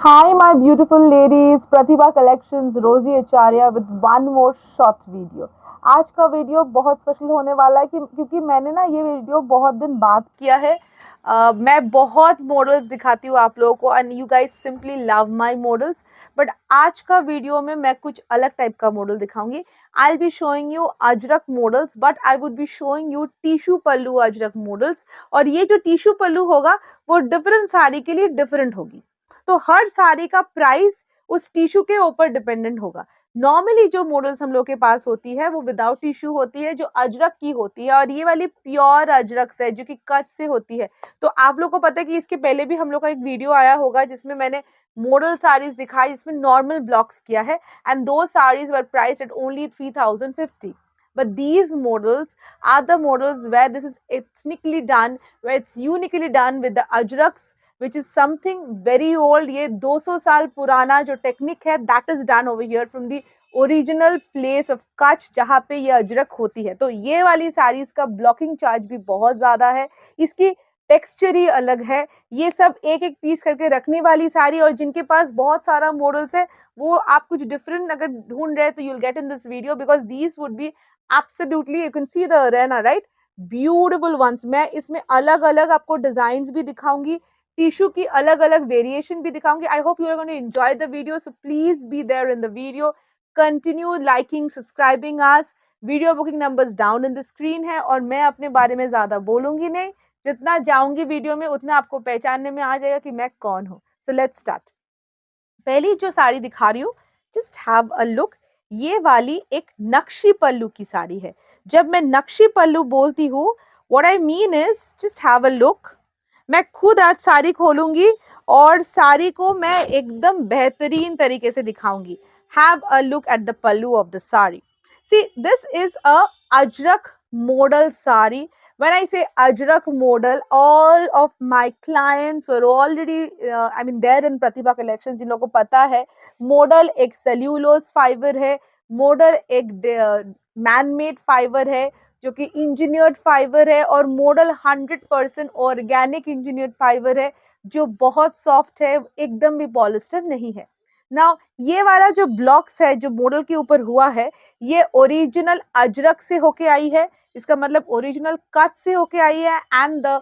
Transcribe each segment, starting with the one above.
Hi, my beautiful ladies. Pratibha Collections, Rosie Acharya with one more short video. आज का video बहुत special होने वाला है क्योंकि मैंने ना ये वीडियो बहुत दिन बाद किया है। मैं बहुत मॉडल्स दिखाती हूँ आप लोगों को and you guys simply love my models. But आज का वीडियो में मैं कुछ अलग टाइप का मॉडल दिखाऊंगी। I be showing you ajrakh models but I would be showing you tissue pallu ajrakh models. और ये जो टिश्यू पल्लू होगा वो डिफरेंट साड़ी के लिए डिफरेंट होगी। तो हर साड़ी का प्राइस उस टिश्यू के ऊपर डिपेंडेंट होगा। नॉर्मली जो मॉडल्स हम लोग के पास होती है वो विदाउट टिश्यू होती है, जो अजरक की होती है, और ये वाली प्योर अजरक से जो कि कच से होती है। तो आप लोग को पता है कि इसके पहले भी हम लोग का एक वीडियो आया होगा जिसमें मैंने मॉडल साड़ीज दिखाई जिसमें नॉर्मल ब्लॉक्स किया है and two saris were priced at only 3050। But these models are the models where this is ethnically done, where it's uniquely done with the ajraks, which is something very old. ये 200 साल पुराना जो technique है that is done over here from the original place of Kutch जहाँ पे ये अजरक होती है। तो ये वाली साड़ीज का ब्लॉकिंग चार्ज भी बहुत ज्यादा है, इसकी टेक्सचर ही अलग है। ये सब एक एक पीस करके रखने वाली साड़ी, और जिनके पास बहुत सारा मॉडल्स है वो आप कुछ डिफरेंट अगर ढूंढ रहे हैं तो you'll get in this video because these would be absolutely, you can see the रेना राइट, ब्यूटिफुल वंस। मैं इसमें अलग अलग आपको डिजाइन भी दिखाऊंगी, टिश्यू की अलग अलग वेरिएशन भी दिखाऊंगी। I hope you are going to enjoy the video, so please be there in the video. Continue liking, subscribing us. Video booking numbers down in the screen है, और मैं अपने बारे में ज्यादा बोलूंगी नहीं, जितना जाऊंगी वीडियो में उतना आपको पहचानने में आ जाएगा कि मैं कौन हूँ। So let's start. पहली जो साड़ी दिखा रही हूँ, जस्ट हैव अ लुक। ये वाली एक नक्शी पल्लू की साड़ी है। जब मैं नक्शी पल्लू बोलती हूँ, what I mean is just have a look. मैं खुद आज साड़ी खोलूंगी और साड़ी को मैं एकदम बेहतरीन तरीके से दिखाऊंगी। Have a look at the pallu of the sari. See this is a Ajrak model sari. When I say Ajrak model, all of my clients were already, I mean, there in Pratibha Collections. जिन लोगों को पता है, मॉडल एक cellulose fibre है, model एक man made fibre है जो कि इंजीनियर्ड फाइबर है, और मॉडल 100% ऑर्गेनिक इंजीनियर्ड फाइबर है जो बहुत सॉफ्ट है, एकदम भी पॉलिस्टर नहीं है। नाउ ये वाला जो ब्लॉक्स है जो मॉडल के ऊपर हुआ है, ये ओरिजिनल अजरक से होके आई है। इसका मतलब ओरिजिनल कच से होके आई है, and the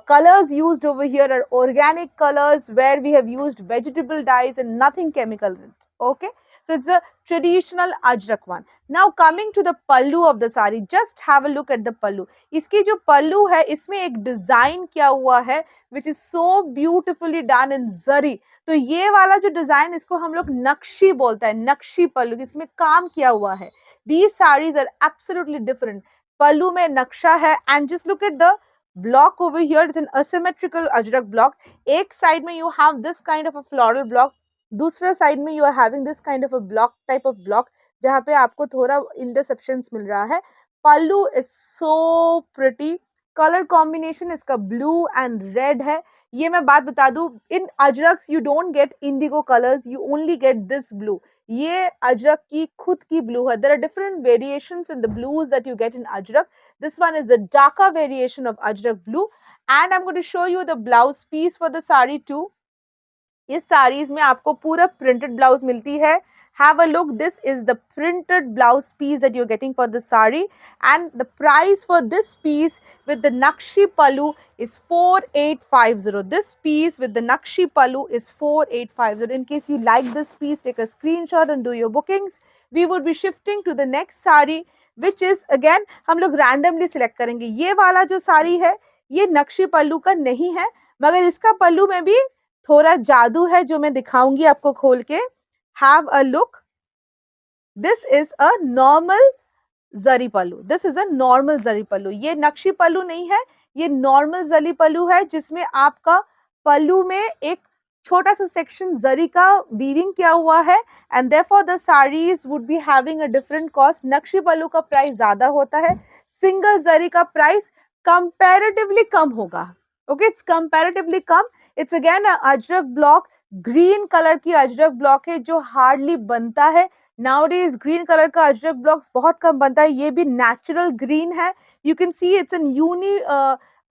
colors used over here are organic colors where we have used vegetable dyes and nothing chemical in it. Okay, so it's a traditional ajrak one. Now coming to the pallu of the sari, just have a look at the pallu. इसकी जो पल्लू है इसमें एक design किया हुआ है which is so beautifully done in zari. तो ये वाला जो डिजाइन, इसको हम लोग नक्शी बोलते हैं, नक्शी पल्लू, इसमें काम किया हुआ है। These sarees are absolutely different. पल्लू में नक्शा है, and just look at the block over here. It's an asymmetrical ajrak block. एक साइड में you have this kind of a floral block, दूसरा साइड में you are having this kind of a block type of block जहाँ पे आपको थोड़ा interceptions मिल रहा है। Pallu is so pretty. Colour combination इसका ब्लू एंड रेड है। ये मैं बात बता दूं, in ajrakhs you don't get indigo colours, you only get this blue. ये अजरक की खुद की ब्लू है। There are different variations in the blues that you get in ajrakh. This one is the darker variation of Ajrak blue, and I'm going to show you the blouse piece for the sari too. इस साड़ीज में आपको पूरा printed blouse मिलती है। Have a look. This is the printed blouse piece that you're getting for the sari, and the price for this piece with the Nakshi Pallu is 4850. This piece with the Nakshi Pallu is 4850. In case you like this piece, take a screenshot and do your bookings. We would be shifting to the next sari, which is again हम लोग randomly select करेंगे। ये वाला जो साड़ी है ये नक्शी पल्लू का नहीं है, मगर इसका पल्लू में भी थोड़ा जादू है जो मैं दिखाऊंगी आपको खोल के। Have a look. This is a normal zari pallu, this is a normal zari pallu. ये नक्शी पल्लू नहीं है, ये नॉर्मल जरी पल्लू है जिसमें आपका पल्लू में एक छोटा सा सेक्शन जरी का वीविंग किया हुआ है, and therefore the saris would be having a different cost. Nakshi pallu का प्राइस ज्यादा होता है, सिंगल जरी का प्राइस कंपैरेटिवली कम होगा। Okay, it's comparatively come. It's again Ajrak block, green colour की अजरक ब्लॉक है जो हार्डली बनता है। नाउडेज ग्रीन कलर का अजरक ब्लॉक्स बहुत कम बनता है, ये भी नेचुरल ग्रीन है। You can see it's an uni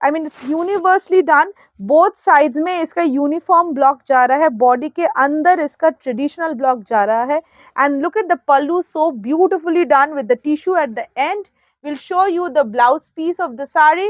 I mean it's universally done, both sides में इसका यूनिफॉर्म ब्लॉक जा रहा है, बॉडी के अंदर इसका ट्रेडिशनल ब्लॉक जा रहा है. And look at the pallu, so beautifully done with the tissue at the end. We'll show you the blouse piece of the sari.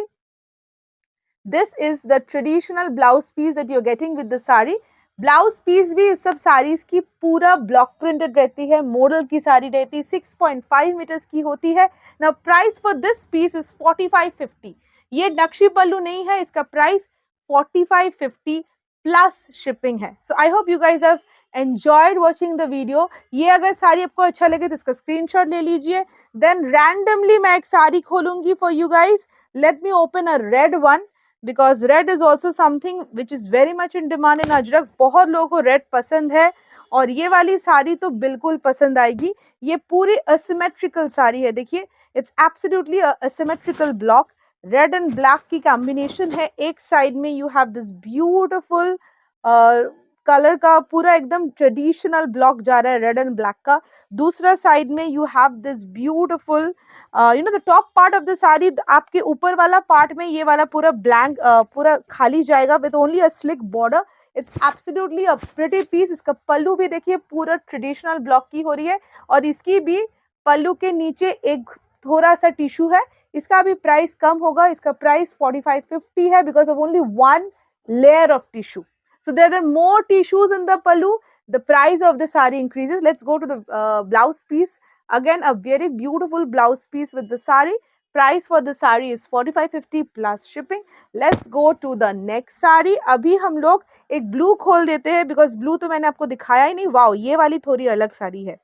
This is the traditional blouse piece that you're getting with the sari. Blouse piece भी इस सब साड़ीज की पूरा block printed रहती है, model की साड़ी रहती है, 6.5 मीटर्स की होती है. Now price for this piece is 4550. ये नक्शी पल्लू नहीं है, इसका प्राइस 4550 प्लस शिपिंग है. So I hope you guys have enjoyed watching the video. ये अगर साड़ी आपको अच्छा लगे तो इसका स्क्रीनशॉट ले लीजिए. देन रैंडमली मैं एक साड़ी खोलूंगी for you guys. Let me open a red one, because red is also something which is very much in demand in Ajrak. बहुत लोगों को रेड पसंद है और ये वाली साड़ी तो बिल्कुल पसंद आएगी. ये पूरी असिमेट्रिकल साड़ी है, देखिए it's absolutely asymmetrical block. Red and black की कॉम्बिनेशन है. एक साइड में you have this beautiful colour का पूरा एकदम ट्रेडिशनल ब्लॉक जा रहा है रेड एंड ब्लैक का. दूसरा साइड में you have this beautiful the top part of the sari, आपके ऊपर वाला पार्ट में ये वाला पूरा ब्लैंक पूरा खाली जाएगा with only a slick border. It's absolutely a pretty piece. इसका पल्लू भी देखिए पूरा ट्रेडिशनल ब्लॉक की हो रही है और इसकी भी पल्लू के नीचे एक थोड़ा सा टिश्यू है. इसका भी प्राइस कम होगा, इसका प्राइस 4550 है because of only one layer of tissue. So there are more tissues in the pallu, the price of the sari increases. Let's go to the blouse piece. Again, a very beautiful blouse piece with the sari. Price for the sari is 4550 plus shipping. Let's go to the next sari. अभी हम लोग एक blue खोल देते हैं because blue तो मैंने आपको दिखाया ही नहीं. वाओ, ये वाली थोड़ी अलग साड़ी है,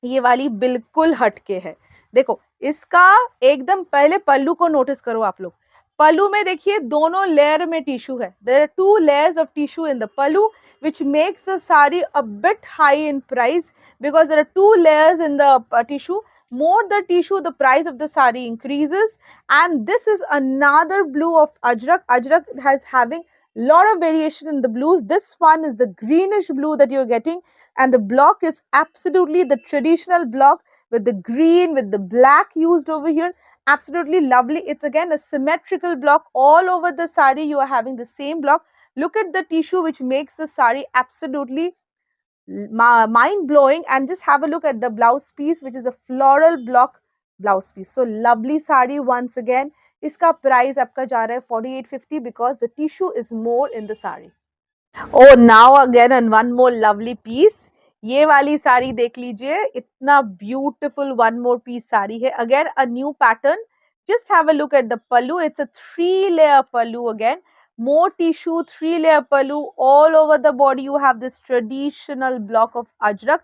ये वाली बिल्कुल हटके है. देखो इसका एकदम पहले पल्लू को नोटिस करो आप लोग. पल्लू में देखिए दोनों लेयर में टिश्यू है. There are 2 layers of tissue in the pallu which makes the sari a bit high in price because there are 2 layers in the tissue. More the tissue, the price of the sari increases. And this is another blue of Ajrak. Ajrak has having lot of variation in the blues. This one is the greenish blue that you're getting, and the block is absolutely the traditional block with the green, with the black used over here. Absolutely lovely. It's again a symmetrical block all over the sari. You are having the same block. Look at the tissue which makes the sari absolutely mind blowing. And just have a look at the blouse piece which is a floral block blouse piece. So lovely sari once again. इसका price आपका जा रहा है 4850 because the tissue is more in the sari. Oh, now again and one more lovely piece. ये वाली साड़ी देख लीजिए, इतना beautiful one more piece sari है. Again a new pattern. Just have a look at the pallu. It's a 3-layer pallu. Again more tissue, 3-layer pallu. All over the body you have this traditional block of ajrak,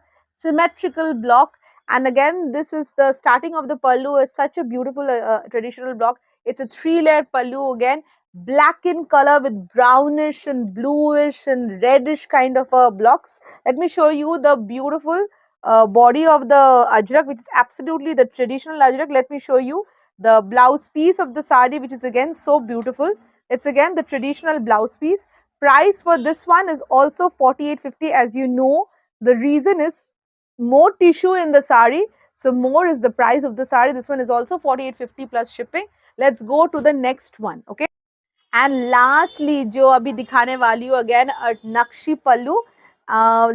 symmetrical block. And again this is the starting of the pallu, is such a beautiful traditional block. It's a 3-layer pallu. Again black in color with brownish and bluish and reddish kind of blocks. Let me show you the beautiful body of the ajrak, which is absolutely the traditional ajrak. Let me show you the blouse piece of the sari, which is again so beautiful. It's again the traditional blouse piece. Price for this one is also 4850. As you know, the reason is more tissue in the sari, so more is the price of the sari. This one is also 4850 plus shipping. Let's go to the next one. Okay. And lastly जो अभी दिखाने वाली हूँ again नक्शी पल्लू.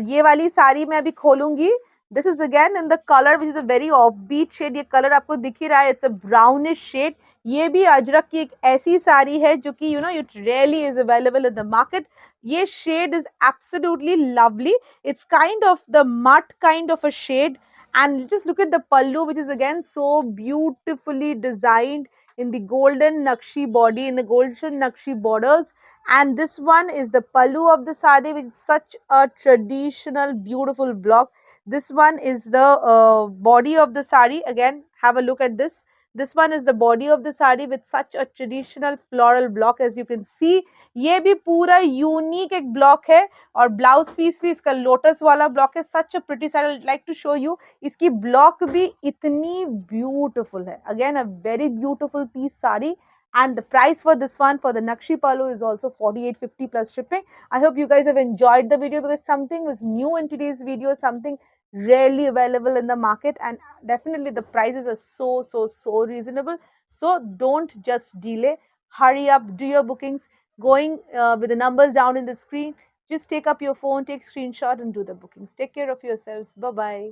ये वाली साड़ी मैं अभी खोलूंगी. This is again in the colour which is a very off beat shade. ये कलर आपको दिख ही रहा है, इट्स अ ब्राउनिश शेड. ये भी अजरक की एक ऐसी साड़ी है जो कि it really is available in the market. ये shade is absolutely lovely. It's kind of the matt kind of a shade. And just look at the pallu, which is again so beautifully designed in the golden nakshi body, in the golden nakshi borders. And this one is the pallu of the sari, which is such a traditional beautiful block. This one is the body of the sari. Again have a look at this. This one is the body of the sari with such a traditional floral block, as you can see. ये भी पूरा unique एक block है और blouse piece भी इसका lotus वाला block है. Such a pretty sari. I like to show you. इसकी ब्लॉक भी इतनी ब्यूटीफुल है. Again a very beautiful piece sari. And the price for this one for the Nakshi Pallu is also 4850 plus shipping. I hope you guys have enjoyed the video because something was new in today's video, something rarely available in the market, and definitely the prices are so reasonable. So don't just delay. hurry up, do your bookings, going with the numbers down in the screen. Just take up your phone, take screenshot and do the bookings. Take care of yourselves. Bye bye.